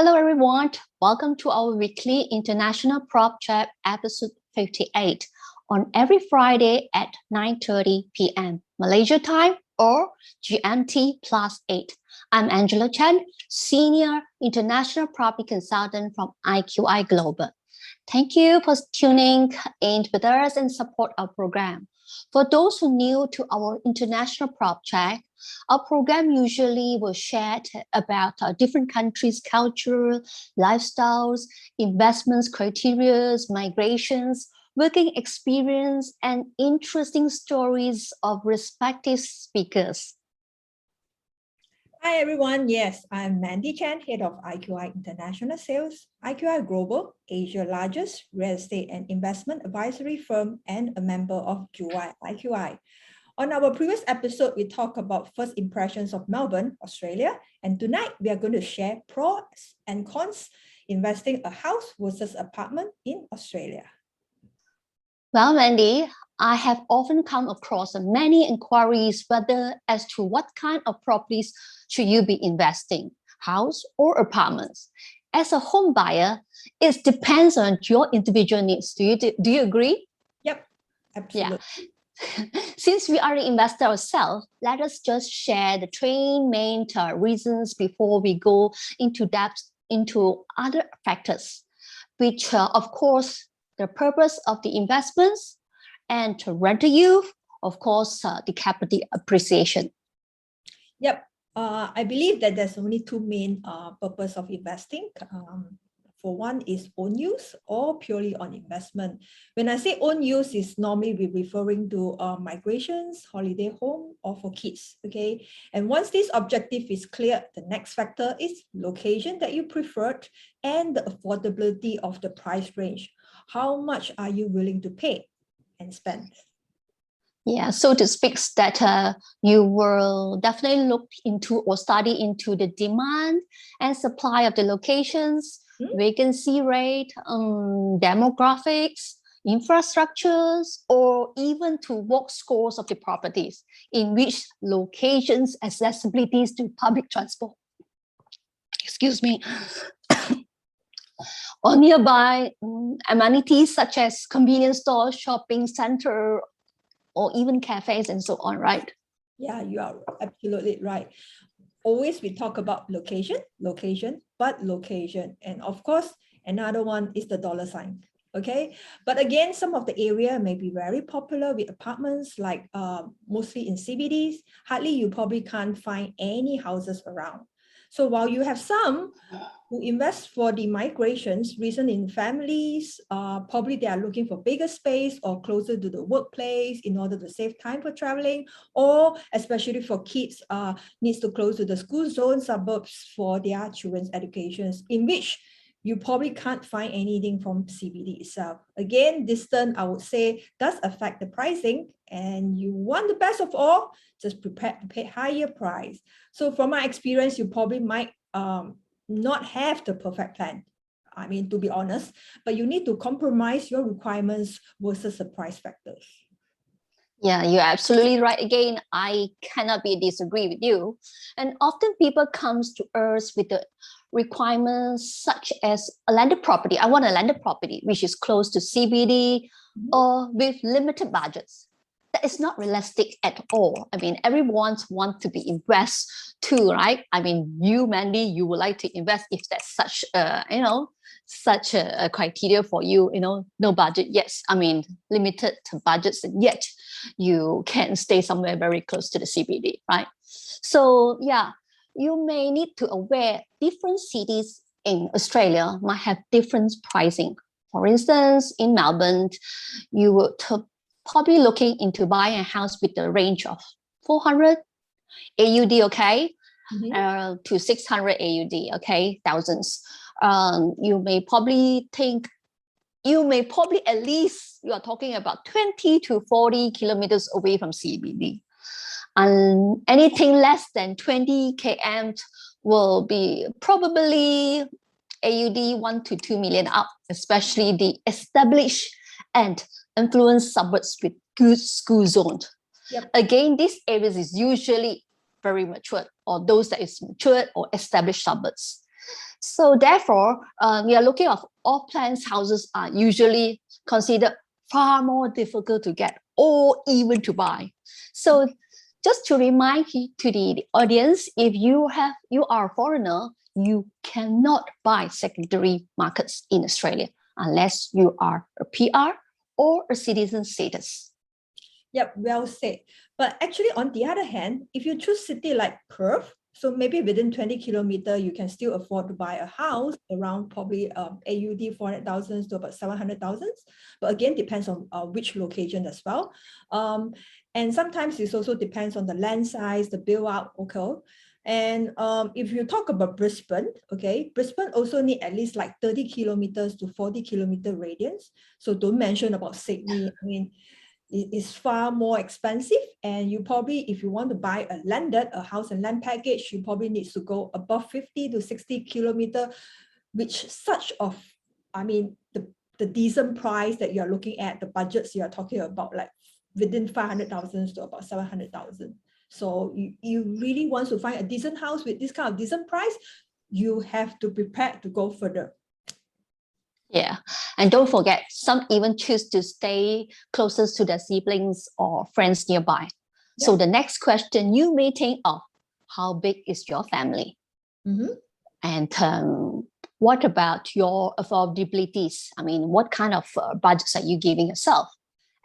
Hello everyone, welcome to our weekly International Prop Chat episode 58 on every Friday at 9:30 p.m. Malaysia time or GMT +8. I'm Angela Chen, Senior International Property Consultant from IQI Global. Thank you for tuning in with us and support our program. For those who are new to our International Prop Chat, our program usually will share about different countries' culture, lifestyles, investments, criteria, migrations, working experience, and interesting stories of respective speakers. Hi everyone, yes, I'm Mandy Chen, Head of IQI International Sales, IQI Global, Asia's largest real estate and investment advisory firm and a member of Juwai IQI. On our previous episode, we talked about first impressions of Melbourne, Australia, and tonight we are going to share pros and cons investing a house versus apartment in Australia. Well, Mandy, I have often come across many inquiries whether as to what kind of properties should you be investing, house or apartments. As a home buyer, it depends on your individual needs. Do you agree? Yep, absolutely. Yeah. Since we are the investor ourselves, let us just share the three main reasons before we go into depth into other factors, which of course, the purpose of the investments and to rental yield, of course, the capital appreciation. Yep, I believe that there's only two main purpose of investing. For one is own use or purely on investment. When I say own use, is normally we're referring to migrations, holiday home, or for kids, okay? And once this objective is clear, the next factor is location that you preferred and the affordability of the price range. How much are you willing to pay and spend? Yeah, so to speak, that you will definitely look into or study into the demand and supply of the locations, vacancy rate, demographics, infrastructures, or even to work scores of the properties in which locations accessibilities to public transport. Excuse me. Or nearby amenities such as convenience stores, shopping center, or even cafes and so on, right? Yeah, you are absolutely right. Always we talk about location, but location. And of course, another one is the dollar sign. Okay, but again, some of the area may be very popular with apartments, like mostly in CBDs. Hardly you probably can't find any houses around. So while you have some who invest for the migrations, reason in families, probably they are looking for bigger space or closer to the workplace in order to save time for traveling, or especially for kids, needs to close to the school zone suburbs for their children's educations, in which you probably can't find anything from CBD itself. Again, distance, I would say, does affect the pricing, and you want the best of all, just prepare to pay higher price. So from my experience, you probably might not have the perfect plan. I mean, to be honest, but you need to compromise your requirements versus the price factors. Yeah, you're absolutely right. Again, I cannot disagree with you. And often people comes to us with the requirements such as a landed property. I want a landed property which is close to CBD or with limited budgets. That is not realistic at all. I mean, everyone wants to be invest too, right? I mean, you, Mandy, you would like to invest if that's such such a criteria for you, no budget. Yes, I mean, limited budgets, and yet you can stay somewhere very close to the CBD, right? So yeah, you may need to aware different cities in Australia might have different pricing. For instance, in Melbourne, you would probably looking into buying a house with a range of 400 AUD, okay, to 600 AUD, okay, thousands. You may probably at least you are talking about 20 to 40 kilometers away from CBD. And anything less than 20 km will be probably AUD 1 to 2 million up, especially the established and influenced suburbs with good school zones. Yep. Again, these areas is usually very mature, or those that is mature or established suburbs. So therefore, we are looking at off plans houses are usually considered far more difficult to get or even to buy. So just to remind to the audience, if you are a foreigner, you cannot buy secondary markets in Australia unless you are a PR or a citizen status. Yep, well said. But actually, on the other hand, if you choose city like Perth, so maybe within 20 kilometers, you can still afford to buy a house around probably AUD 400,000 to about 700,000. But again, depends on which location as well. And sometimes it also depends on the land size, the build out, okay. And if you talk about Brisbane, okay, Brisbane also need at least like 30 kilometers to 40 kilometer radius. So don't mention about Sydney. I mean, it is far more expensive, and you probably, if you want to buy a house and land package, you probably need to go above 50 to 60 kilometer, which such of, I mean, the decent price that you're looking at, the budgets you're talking about, like within 500,000 to about 700,000. So you really want to find a decent house with this kind of decent price, you have to prepare to go further. Yeah, and don't forget, some even choose to stay closest to their siblings or friends nearby. So Yeah. the next question you may think of, how big is your family? And what about your affordabilities? I mean, what kind of budgets are you giving yourself?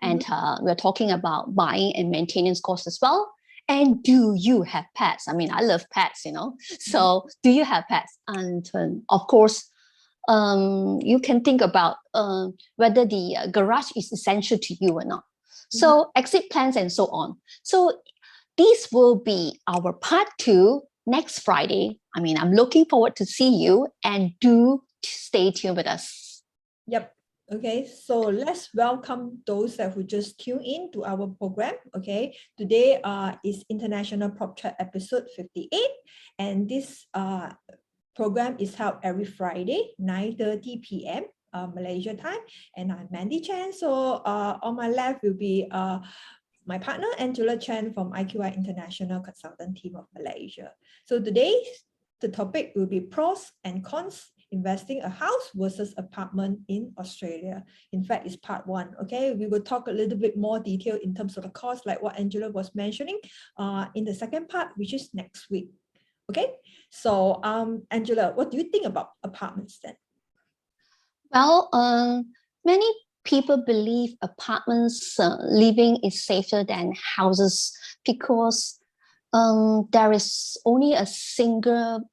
And we're talking about buying and maintenance costs as well. And do you have pets? I mean, I love pets, you know. So do you have pets? And of course, you can think about whether the garage is essential to you or not. So exit plans and so on. So this will be our part 2 next Friday. I mean, I'm looking forward to see you, and do stay tuned with us. Yep. Okay, so let's welcome those that who just tune in to our program. Okay, today is International Prop Chat episode 58, and this program is held every Friday, 9:30 p.m. Malaysia time, and I'm Mandy Chen. So on my left will be my partner, Angela Chen from IQI International Consultant Team of Malaysia. So today, the topic will be pros and cons investing a house versus apartment in Australia. In fact, it's part 1. Okay, we will talk a little bit more detail in terms of the cost, like what Angela was mentioning in the second part, which is next week. Okay, so Angela, what do you think about apartments then? Well, many people believe apartments living is safer than houses because there is only a single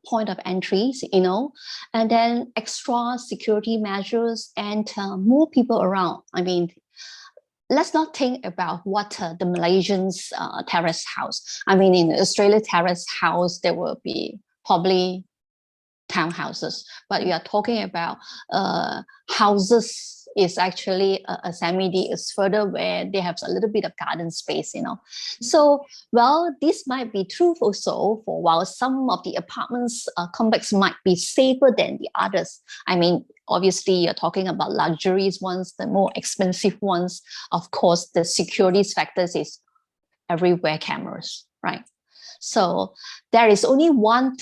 point of entry, you know, and then extra security measures and more people around. I mean, let's not think about what the Malaysians terrace house. I mean, in Australia terrace house, there will be probably townhouses, but we are talking about houses is actually a semi-D is further where they have a little bit of garden space, you know. So, well, this might be true also for while some of the apartments complex might be safer than the others. I mean, obviously you're talking about luxuries ones, the more expensive ones. Of course, the security factors is everywhere cameras, right? So there is only one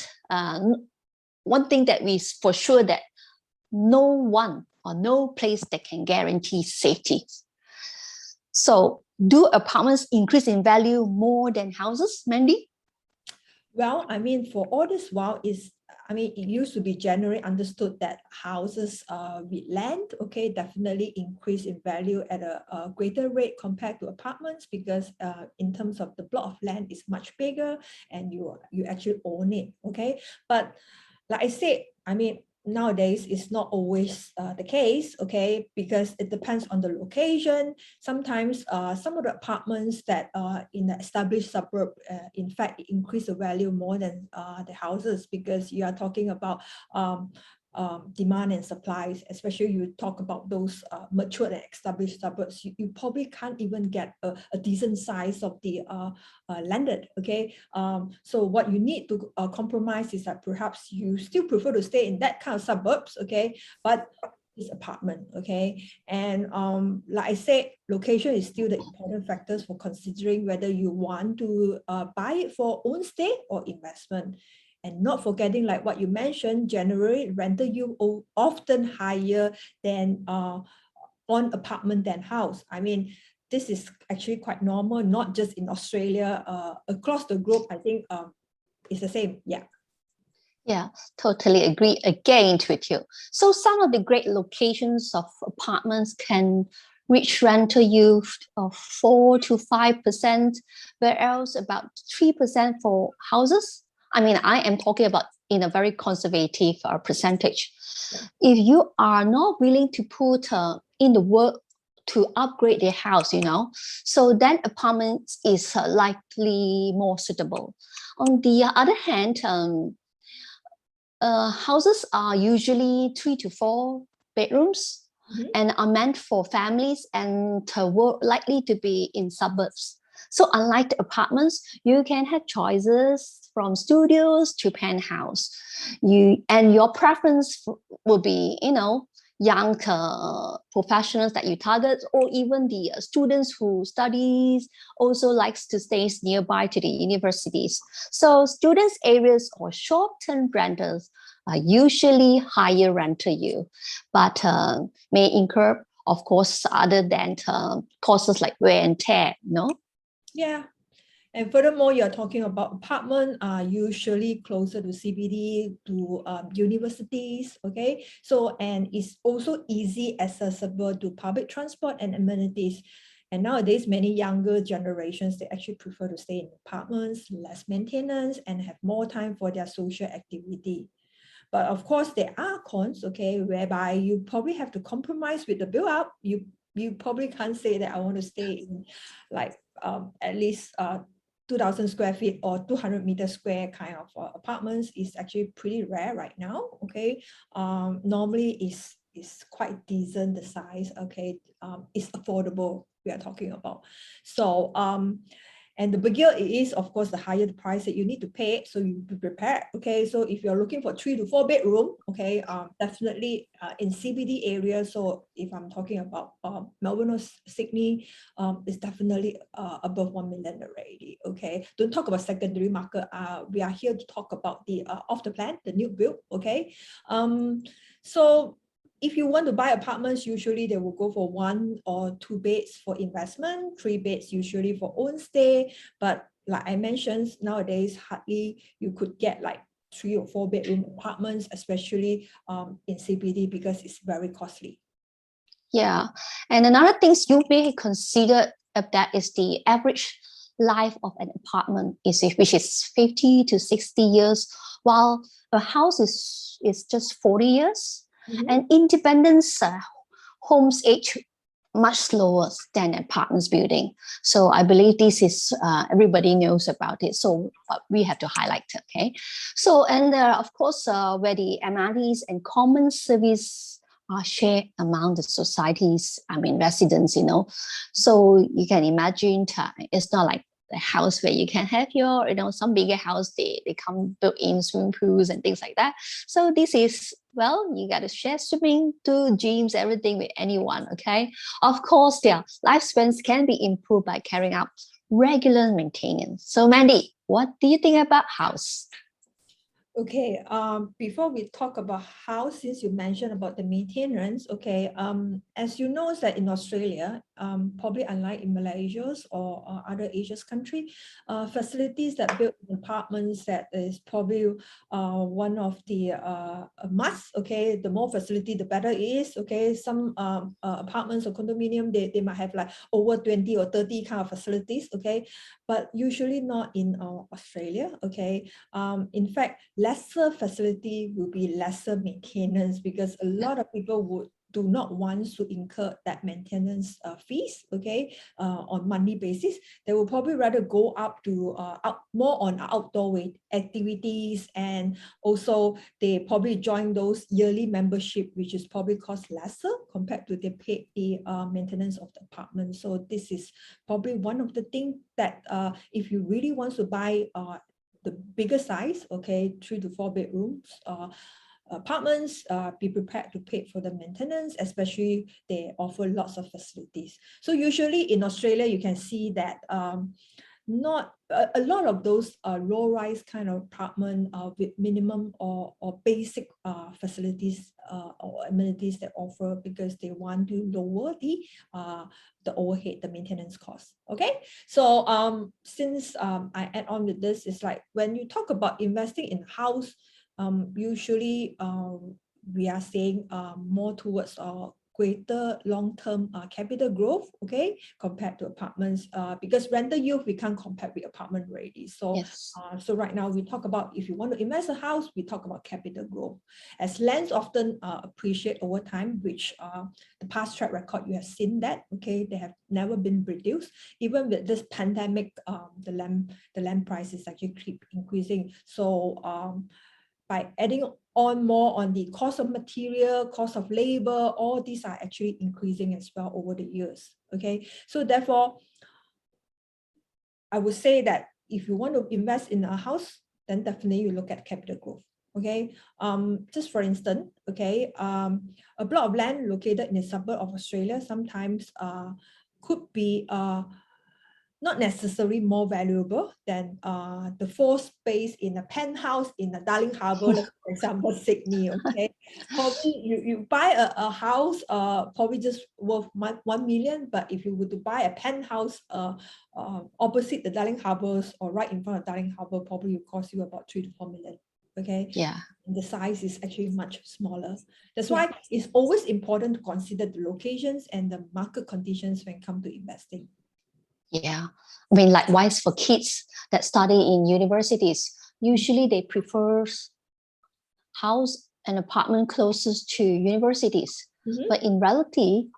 thing that we for sure that no one or no place that can guarantee safety. So do apartments increase in value more than houses, Mandy? Well, I mean, for all this while it used to be generally understood that houses with land, okay, definitely increase in value at a greater rate compared to apartments because in terms of the block of land is much bigger and you actually own it, okay? But like I said, I mean, nowadays it's not always the case, okay, because it depends on the location. Sometimes some of the apartments that are in the established suburb, in fact, increase the value more than the houses because you are talking about demand and supplies, especially you talk about those mature and established suburbs, you probably can't even get a decent size of the landed, okay? So what you need to compromise is that perhaps you still prefer to stay in that kind of suburbs, okay? But this apartment, okay? And like I said, location is still the important factors for considering whether you want to buy it for own stay or investment. And not forgetting, like what you mentioned, generally rental yield often higher than on apartment than house. I mean, this is actually quite normal, not just in Australia, across the globe. I think it's the same. Yeah. Yeah, totally agree again with you. So some of the great locations of apartments can reach rental yield of 4 to 5%, whereas about 3% for houses. I mean, I am talking about in a very conservative percentage. If you are not willing to put in the work to upgrade their house, so then apartments is likely more suitable. On the other hand, houses are usually 3 to 4 bedrooms Mhm. and are meant for families and were likely to be in suburbs. So unlike the apartments, you can have choices from studios to penthouse. Your preference will be, young professionals that you target, or even the students who studies also likes to stay nearby to the universities. So students areas or short-term rentals are usually higher rental yield, but may incur, of course, other than costs like wear and tear. No. Yeah. And furthermore, you're talking about apartment are usually closer to CBD, to universities, okay? So, and it's also easy accessible to public transport and amenities. And nowadays, many younger generations, they actually prefer to stay in apartments, less maintenance, and have more time for their social activity. But of course, there are cons, okay, whereby you probably have to compromise with the build up. You probably can't say that I want to stay in like at least 2,000 square feet or 200-meter square kind of apartments is actually pretty rare right now, okay. Normally is quite decent, the size, okay. It's affordable we are talking about. So and the bigger it is, of course, the higher the price that you need to pay. So you be prepared. Okay. So if you're looking for 3 to 4 bedroom, okay, definitely in CBD area. So if I'm talking about Melbourne or Sydney, it's definitely above 1 million already. Okay. Don't talk about secondary market. We are here to talk about the off the plan, the new build. Okay. So if you want to buy apartments, usually they will go for 1 or 2 beds for investment, 3 beds usually for own stay. But like I mentioned, nowadays, hardly you could get like 3 or 4 bedroom apartments, especially in CBD, because it's very costly. Yeah, and another things you may consider of that is the average life of an apartment which is 50 to 60 years, while a house is just 40 years. Mhm. And independence homes age much slower than apartments building. So I believe this is everybody knows about it. So we have to highlight it. Okay. So and of course where the amenities and common service are shared among the societies. I mean residents. So you can imagine it's not like the house where you can have your, some bigger house, they come built in swimming pools and things like that. So this is, well, you got to share swimming, do gyms, everything with anyone, okay? Of course, their lifespans can be improved by carrying out regular maintenance. So Mandy, what do you think about house? Okay, before we talk about house, since you mentioned about the maintenance, okay, as you know that in Australia, probably unlike in Malaysia or other Asian country, facilities that build apartments, that is probably one of the must, okay. The more facility, the better it is, okay. Some apartments or condominium, they might have like over 20 or 30 kind of facilities, okay, but usually not in Australia, okay. In fact, lesser facility will be lesser maintenance, because a lot of people do not want to incur that maintenance fees, okay, on monthly basis. They will probably rather go up to more on outdoor activities, and also they probably join those yearly membership, which is probably cost lesser compared to they pay the maintenance of the apartment. So this is probably one of the things that if you really want to buy the bigger size, okay, 3 to 4 bedrooms apartments, be prepared to pay for the maintenance, especially they offer lots of facilities. So usually in Australia, you can see that not a lot of those low-rise kind of apartment with minimum or basic facilities or amenities that offer, because they want to lower the overhead, the maintenance cost. Okay, so since I add on with this, is like when you talk about investing in house, usually we are saying more towards greater long-term capital growth, okay, compared to apartments, because rental yield we can't compare with apartment already. So, Yes. so right now we talk about, if you want to invest a house, we talk about capital growth. As lands often appreciate over time, which the past track record you have seen that, okay, they have never been reduced. Even with this pandemic, the land prices actually keep increasing. So by adding on more on the cost of material, cost of labor, all these are actually increasing as well over the years. Okay, so therefore, I would say that if you want to invest in a house, then definitely you look at capital growth. Okay, just for instance, okay, a block of land located in a suburb of Australia sometimes could be not necessarily more valuable than the floor space in a penthouse in the Darling Harbour, like for example, Sydney. Okay, probably you buy a house probably just worth 1 million, but if you were to buy a penthouse opposite the Darling Harbours or right in front of Darling Harbour, probably will cost you about 3 to 4 million. Okay, Yeah. and the size is actually much smaller. That's why it's always important to consider the locations and the market conditions when it comes to investing. Yeah. I mean, likewise for kids that study in universities, usually they prefer house and apartment closest to universities. Mhm. But in reality,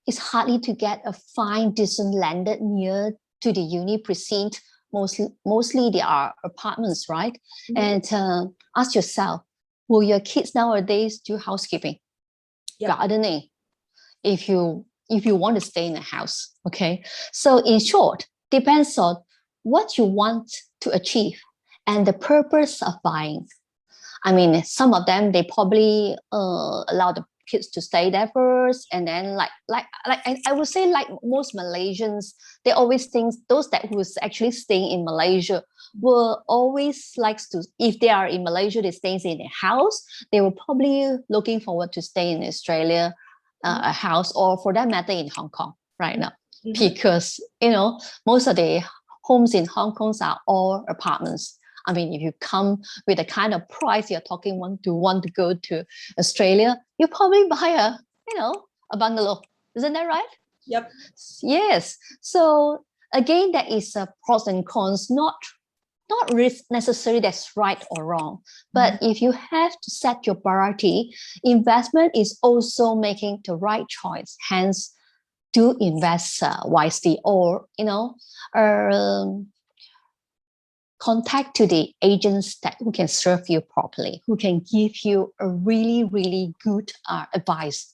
it's hardly to get a fine, decent landed near to the uni precinct. Mostly they are apartments, right? Mhm. And ask yourself, will your kids nowadays do housekeeping, Yep. gardening, if you want to stay in a house? Okay. So in short, depends on what you want to achieve and the purpose of buying. I mean, some of them they probably allow the kids to stay there first, and then I would say like most Malaysians, they always think those that who's actually staying in Malaysia will always likes to, if they are in Malaysia, they stay in a house. They will probably looking forward to stay in Australia, a house, or for that matter in Hong Kong right now, because most of the homes in Hong Kong are all apartments. I mean, if you come with the kind of price you're talking want to go to Australia, you probably buy a bungalow. Isn't that right? Yep. Yes. So again, that is a pros and cons, not necessarily that's right or wrong. But if you have to set your priority, investment is also making the right choice. Hence, do invest wisely, or contact to the agents that who can serve you properly, who can give you a really, really good advice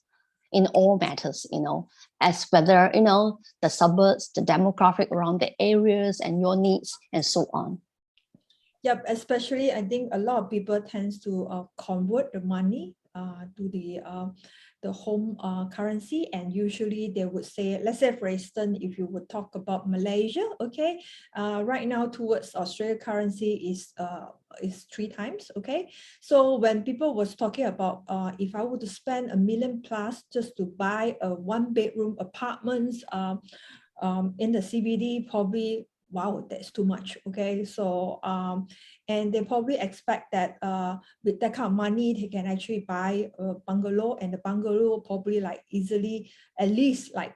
in all matters, as whether, the suburbs, the demographic around the areas and your needs and so on. Yep, especially I think a lot of people tends to convert the money to the home currency, and usually they would say, let's say for instance, if you would talk about Malaysia, okay, right now towards Australia currency is 3 times, okay. So when people was talking about if I were to spend $1 million plus just to buy a 1-bedroom apartments in the CBD, probably wow, that's too much. Okay, so and they probably expect that with that kind of money they can actually buy a bungalow, and the bungalow probably like easily at least like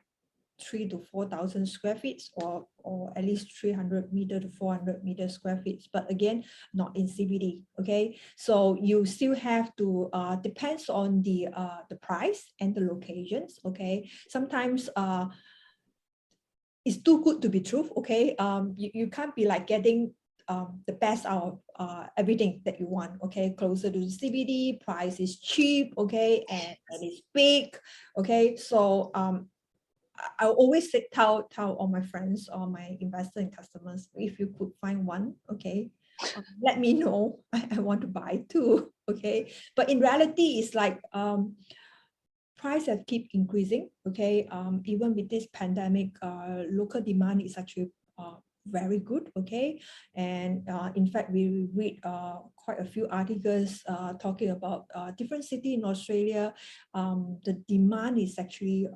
3 to 4,000 square feet, or at least 300 meter to 400 meter square feet, but again not in CBD. Okay, so you still have to depends on the price and the locations. Okay, sometimes it's too good to be true. Okay, you can't be like getting the best out of everything that you want. Okay, closer to the CBD, price is cheap. Okay, and it's big. Okay, so I always say tell all my friends or my investor and customers, if you could find one, okay, let me know. I want to buy too. Okay, but in reality, it's like price have keep increasing. Okay, even with this pandemic, local demand is actually very good, okay? And in fact, we read quite a few articles talking about different cities in Australia. The demand is actually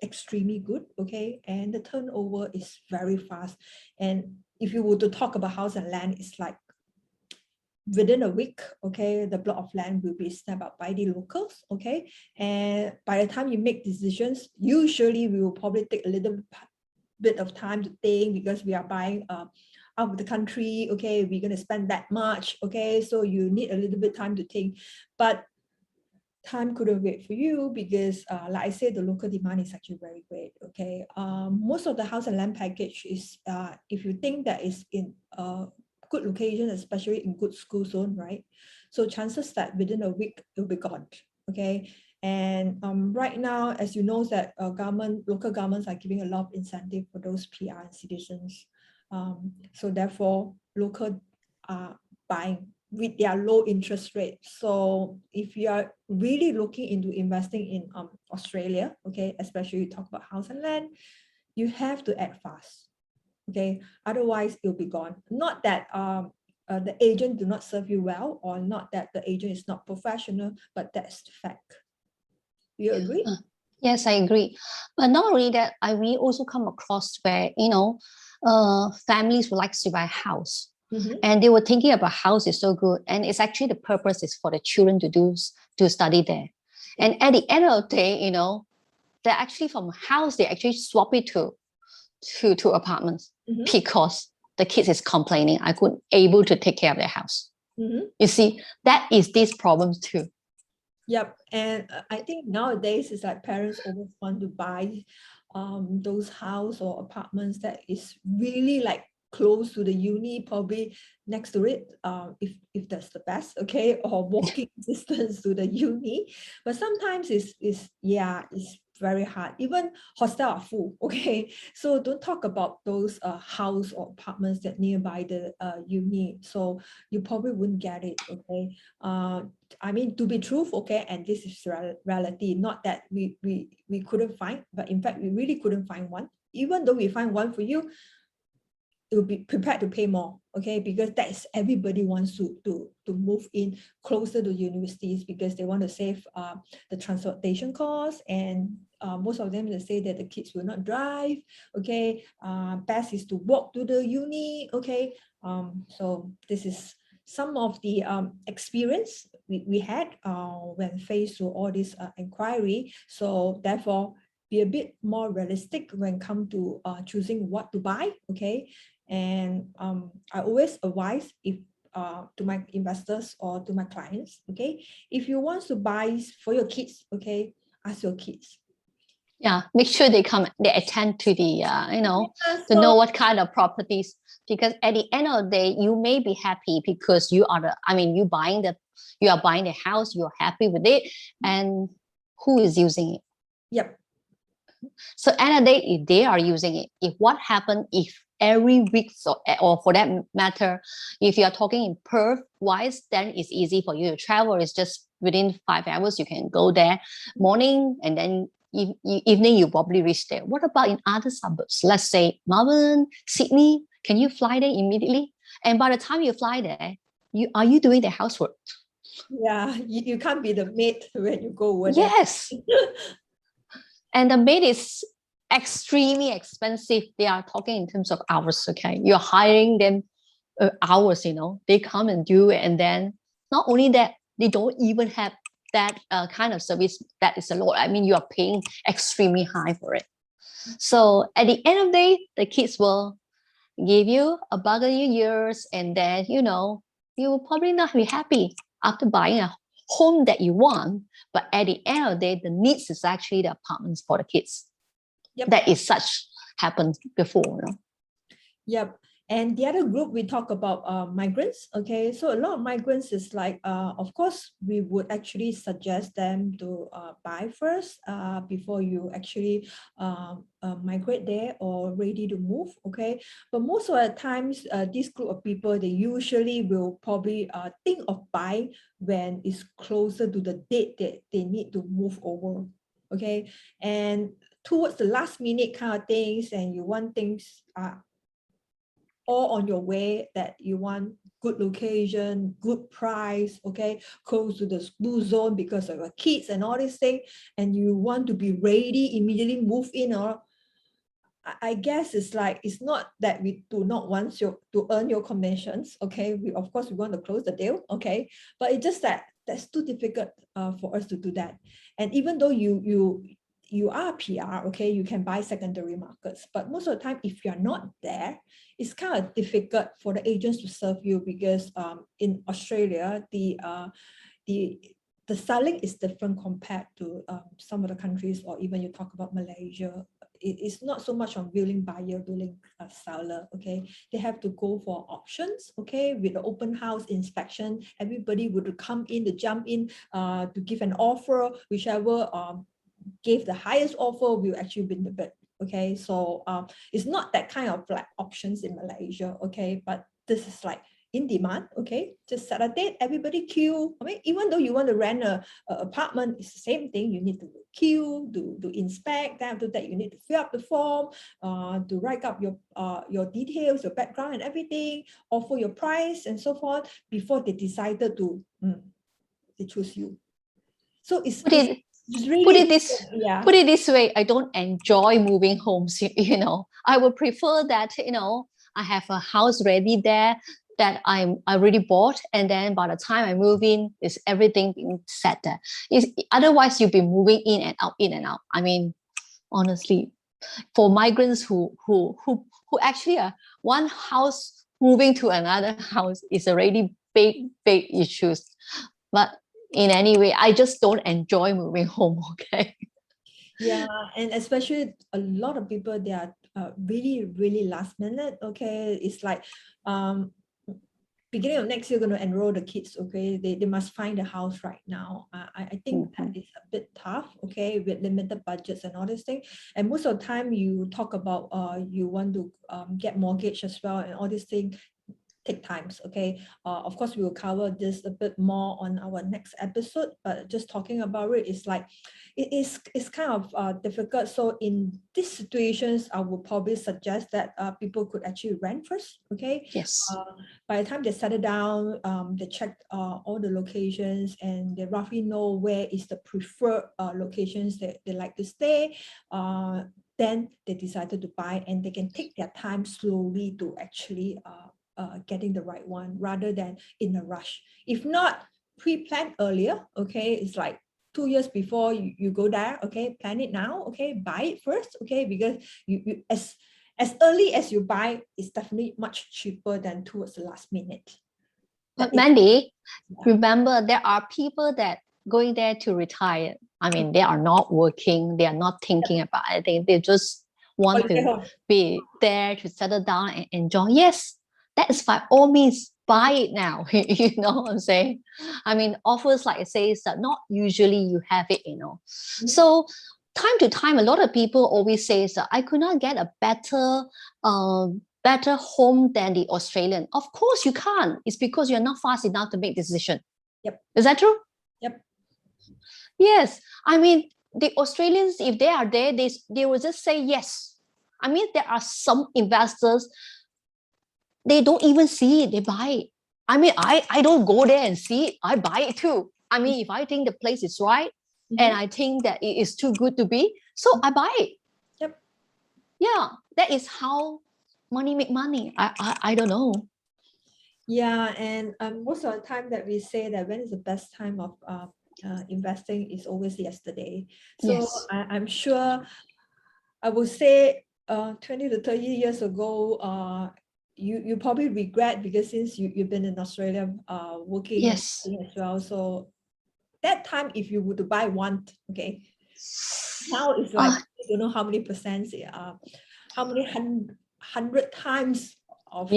extremely good, okay? And the turnover is very fast. And if you were to talk about house and land, it's like within a week, okay, the block of land will be snapped up by the locals, okay? And by the time you make decisions, usually we will probably take a little bit of time to think, because we are buying out of the country, okay, we're going to spend that much, okay, so you need a little bit time to think. But time couldn't wait for you, because like I said, the local demand is actually very great, okay. Most of the house and land package is, if you think that is in a good location, especially in good school zone, right, so chances that within a week it will be gone, okay. And right now, as you know, that local governments are giving a lot of incentive for those PR and citizens. So therefore, local are buying with their low interest rate. So if you are really looking into investing in Australia, okay, especially you talk about house and land, you have to act fast, okay? Otherwise, it'll be gone. Not that the agent do not serve you well, or not that the agent is not professional, but that's the fact. You agree? Yes, I agree. But not only that, we also come across where, families would like to buy a house. And they were thinking about house is so good. And it's actually the purpose is for the children to study there. And at the end of the day, they're actually from house, they actually swap it to apartments because the kids is complaining, I couldn't able to take care of their house. You see, that is these problems too. Yep. And I think nowadays it's like parents always want to buy those house or apartments that is really like close to the uni, probably next to it, if that's the best, okay, or walking distance to the uni. But sometimes it's very hard. Even hostel are full, okay. So don't talk about those house or apartments that nearby the uni. So you probably wouldn't get it, okay. I mean, to be truth, okay, and this is reality, not that we couldn't find, but in fact, we really couldn't find one. Even though we find one for you, it will be prepared to pay more, okay, because that's everybody wants to move in closer to universities, because they want to save the transportation costs, and most of them, they say that the kids will not drive, okay, best is to walk to the uni, okay. So this is some of the experience we had when faced with all this inquiry. So therefore, be a bit more realistic when it comes to choosing what to buy, okay. And I always advise, if to my investors or to my clients, okay, if you want to buy for your kids, okay, ask your kids. Yeah, make sure they attend to the, to So know what kind of properties, because at the end of the day, you may be happy because you are you are buying the house, you're happy with it, and who is using it? yep. So at the day, if they are using it, if what happened if every week, or for that matter, if you are talking in Perth wise, then it's easy for you to travel. It's just within 5 hours, you can go there morning, and then evening you probably reach there. What about in other suburbs? Let's say Melbourne, Sydney. Can you fly there immediately? And by the time you fly there, are you doing the housework? Yeah, you can't be the maid when you go over there. Yes. And the maid is extremely expensive. They are talking in terms of hours, okay? You're hiring them hours, they come and do it. And then not only that, they don't even have that kind of service. That is a lot. I mean, you are paying extremely high for it. So at the end of the day, the kids will give you a bugger your ears, and then, you will probably not be happy after buying a home that you want. But at the end of the day, the needs is actually the apartments for the kids. Yep. That is such happened before. Yep. And the other group, we talk about migrants, okay? So a lot of migrants is like, of course, we would actually suggest them to buy first before you actually migrate there or ready to move, okay? But most of the times, this group of people, they usually will probably think of buying when it's closer to the date that they need to move over, okay? And towards the last minute kind of things, and you want things or on your way that you want good location, good price, okay, close to the school zone because of your kids and all these things, and you want to be ready, immediately move in, or I guess it's like, it's not that we do not want you to earn your commissions, okay? We, of course, we want to close the deal, okay? But it's just that that's too difficult for us to do that. And even though you are PR, okay, you can buy secondary markets, but most of the time, if you're not there, it's kind of difficult for the agents to serve you, because in Australia, the selling is different compared to some of the countries, or even you talk about Malaysia. It's not so much on willing buyer, willing seller, okay? They have to go for options, okay? With the open house inspection, everybody would come in to jump in to give an offer, whichever gave the highest offer will actually win the bid, okay? So it's not that kind of like options in Malaysia, okay? But this is like in demand, okay? Just set a date, everybody queue. I mean, even though you want to rent a apartment, it's the same thing. You need to queue, to inspect. Then after that, you need to fill up the form, to write up your details, your background and everything, offer your price and so forth before they decided to, they choose you. So it's really, put it this way, I don't enjoy moving homes. I would prefer that I have a house ready there that I already bought, and then by the time I move in, is everything being set there. Otherwise you'll be moving in and out, in and out. I mean, honestly, for migrants who actually are one house moving to another house is already big issues. But in any way, I just don't enjoy moving home. Okay. Yeah, and especially a lot of people, they are really last minute. Okay, it's like beginning of next year, going to enroll the kids. Okay, they must find a house right now. I think that is a bit tough. Okay, with limited budgets and all this thing. And most of the time, you talk about you want to get mortgage as well and all these things. Take times, okay? Of course, we will cover this a bit more on our next episode, but just talking about it is like, it's kind of difficult. So in these situations, I would probably suggest that people could actually rent first, okay? Yes. By the time they settle down, they check all the locations and they roughly know where is the preferred locations that they like to stay. Then they decided to buy, and they can take their time slowly to actually getting the right one rather than in a rush. If not, pre-plan earlier, okay? It's like 2 years before you go there, okay? Plan it now, okay? Buy it first, okay? Because you as early as you buy, it's definitely much cheaper than towards the last minute. But Mandy, remember, there are people that going there to retire. I mean, they are not working, they are not thinking about anything. They just want to be there to settle down and enjoy. Yes, that is by all means, buy it now. You know what I'm saying? I mean, offers like it says that not usually you have it, So time to time, a lot of people always say that I could not get a better home than the Australian. Of course you can't. It's because you're not fast enough to make decision. Yep. Is that true? Yep. Yes. I mean, the Australians, if they are there, they will just say yes. I mean, there are some investors, they don't even see it, they buy it. I mean, I don't go there and see it, I buy it too. I mean, if I think the place is right, and I think that it is too good to be, so I buy it. Yep. Yeah, that is how money make money. I don't know. Yeah, and most of the time that we say that when is the best time of investing is always yesterday. So Yes. I'm sure, I would say 20 to 30 years ago, you probably regret, because since you've been in Australia working Yes. as well. So that time, if you were to buy one, okay, now it's like, I don't know how many percent, how many hundred times of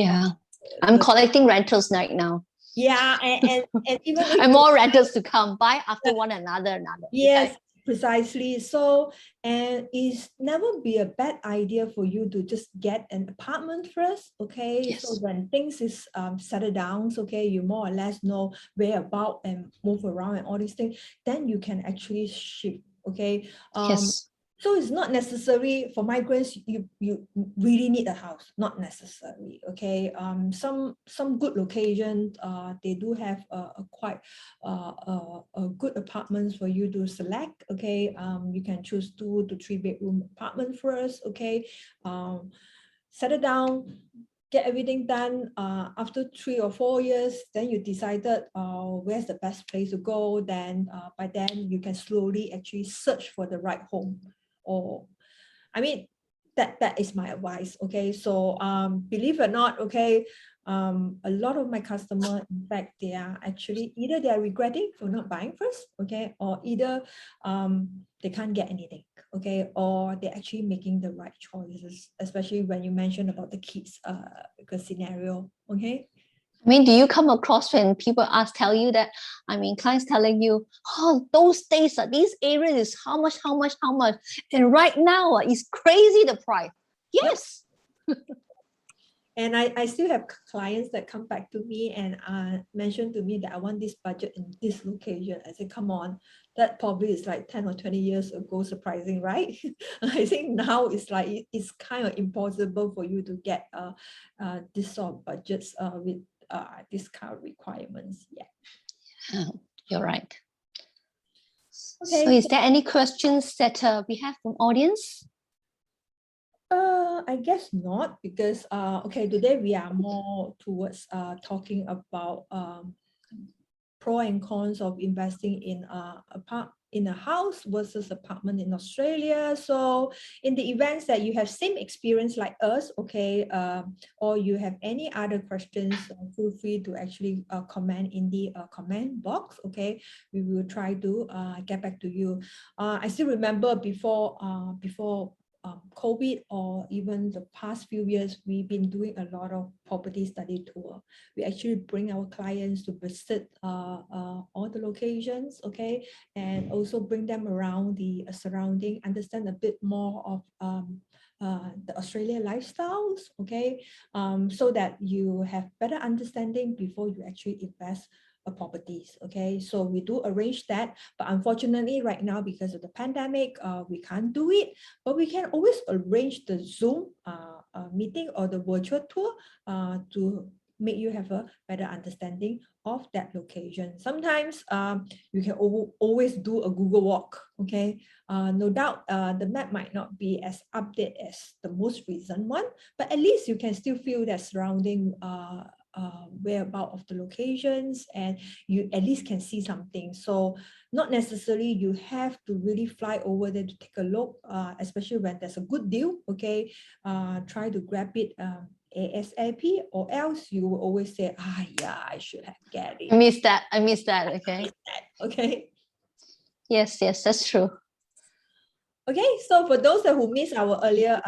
I'm collecting rentals right now. Yeah, and even if and more rentals to come, buy after one another. Yes, precisely. So, and it's never be a bad idea for you to just get an apartment first, okay? Yes. So when things is settled down, okay, you more or less know where about and move around and all these things, then you can actually shift, okay? Yes. So it's not necessary for migrants, you really need a house, not necessary, okay? Some good locations, they do have a quite a good apartments for you to select, okay? You can choose 2 to 3 bedroom apartment first, okay? Settle down, get everything done. After 3 or 4 years, then you decided where's the best place to go. Then by then you can slowly actually search for the right home. Or, I mean, that is my advice. Okay, so believe it or not, okay, a lot of my customers, in fact, they are actually either they are regretting for not buying first, okay, or either they can't get anything, okay, or they're actually making the right choices, especially when you mentioned about the kids scenario, okay. I mean, do you come across when people tell you that, I mean, clients telling you, oh, those days, these areas is how much, how much, how much. And right now, it's crazy the price. Yep. Yes. And I still have clients that come back to me and mention to me that I want this budget in this location. I say, come on, that probably is like 10 or 20 years ago, surprising, right? I think now it's like, it's kind of impossible for you to get this sort of budgets with this kind of requirements. Yeah. You're right. Okay. So is there any questions that we have from audience? I guess not, because okay, today we are more towards talking about pro and cons of investing in a house versus apartment in Australia. So in the events that you have same experience like us, okay, or you have any other questions, feel free to actually comment in the comment box, okay. We will try to get back to you. I still remember before COVID, or even the past few years, we've been doing a lot of property study tour. We actually bring our clients to visit all the locations, okay, and also bring them around the surrounding, understand a bit more of the Australia lifestyles, okay, so that you have better understanding before you actually invest properties, okay. So we do arrange that, but unfortunately right now, because of the pandemic, we can't do it, but we can always arrange the Zoom meeting or the virtual tour to make you have a better understanding of that location. Sometimes you can always do a Google walk, okay. No doubt the map might not be as updated as the most recent one, but at least you can still feel that surrounding whereabout of the locations, and you at least can see something. So not necessarily you have to really fly over there to take a look, especially when there's a good deal, okay. Try to grab it ASAP, or else you will always say, yeah, I should have get it. I miss that, okay. Okay. Yes, that's true. Okay, so for those who missed our earlier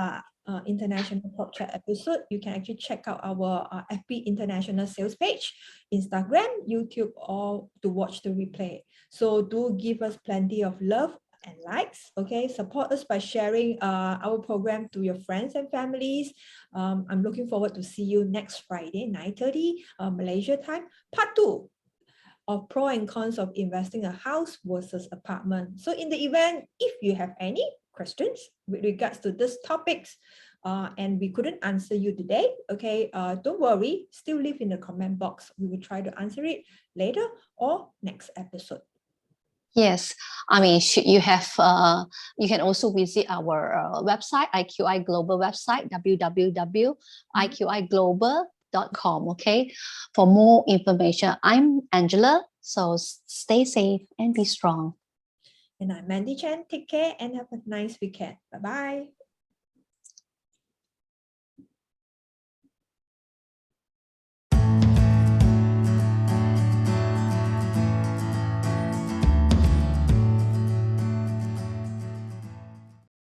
international talk chat episode, you can actually check out our FB International Sales page, Instagram, YouTube, or to watch the replay. So do give us plenty of love and likes, okay. Support us by sharing our program to your friends and families. I'm looking forward to see you next Friday, 9:30 Malaysia time, part 2 of pro and cons of investing a house versus apartment. So in the event, if you have any questions with regards to these topics, and we couldn't answer you today, okay, don't worry, still leave in the comment box. We will try to answer it later or next episode. Yes, I mean, you have, you can also visit our website, IQI Global website, www.iqiglobal.com, okay, for more information. I'm Angela, so stay safe and be strong. And I'm Mandy Chen. Take care and have a nice weekend. Bye-bye.